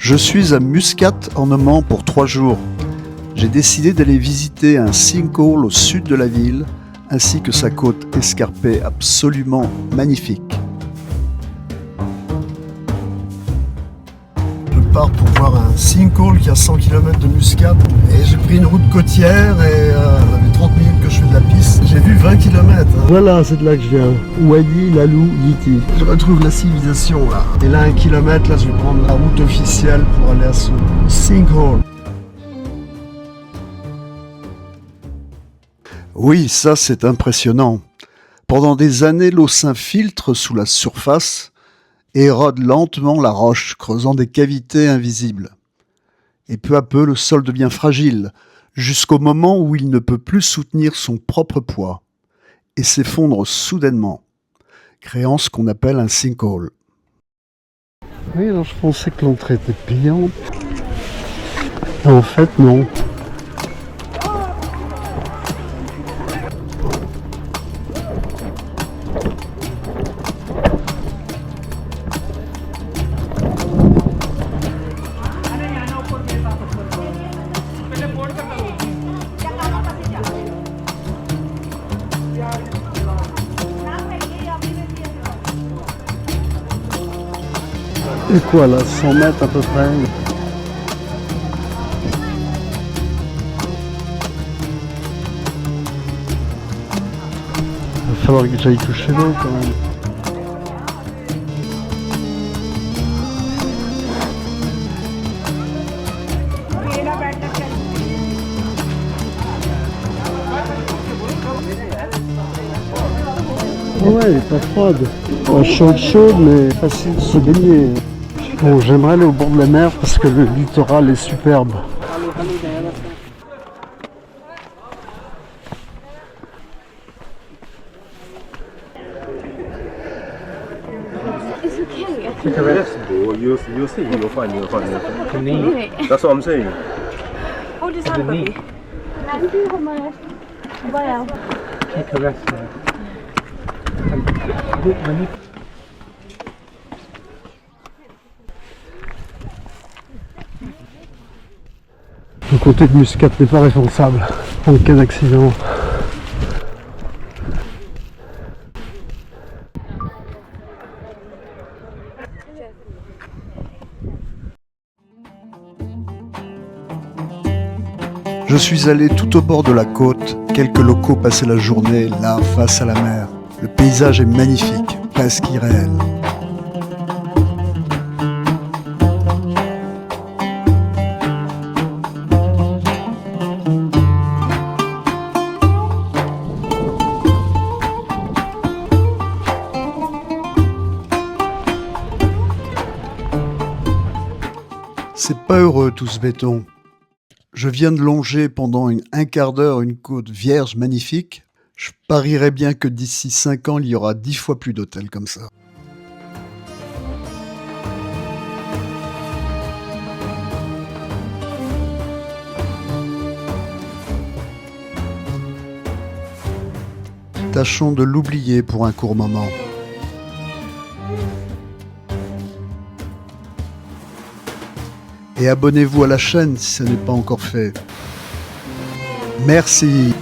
Je suis à Muscat en Oman pour 3 jours. J'ai décidé d'aller visiter un sinkhole au sud de la ville, ainsi que sa côte escarpée absolument magnifique. Je pars pour voir un sinkhole qui est à 100 km de Muscat et j'ai pris une route côtière et ça fait 30 minutes que je fais de la piste. J'ai vu 20 km. Voilà, c'est de là que je viens. Wadi, Lalou, Yiti. Je retrouve la civilisation là. Et là, 1 km, là, je vais prendre la route officielle pour aller à ce sinkhole. Oui, ça c'est impressionnant. Pendant des années, l'eau s'infiltre sous la surface et érode lentement la roche, creusant des cavités invisibles. Et peu à peu, le sol devient fragile, jusqu'au moment où il ne peut plus soutenir son propre poids, et s'effondre soudainement, créant ce qu'on appelle un sinkhole. Oui, alors je pensais que l'entrée était payante. En fait, non. Et quoi là, 100 mètres à peu près? Il va falloir que j'aille toucher l'eau quand même. Ouais, elle est pas froide. Pas chaude, mais facile de se baigner. Bon, j'aimerais aller au bord de la mer parce que le littoral est superbe. It's okay. You'll see. You'll find. That's what I'm saying. Hold his hand, baby. Wow. Take a rest now. Le comté de Muscat n'est pas responsable en cas d'accident. Je suis allé tout au bord de la côte, quelques locaux passaient la journée là, face à la mer. Le paysage est magnifique, presque irréel. C'est pas heureux tout ce béton. Je viens de longer pendant un quart d'heure une côte vierge magnifique. Je parierais bien que d'ici 5 ans, il y aura 10 fois plus d'hôtels comme ça. Tâchons de l'oublier pour un court moment. Et abonnez-vous à la chaîne si ce n'est pas encore fait. Merci.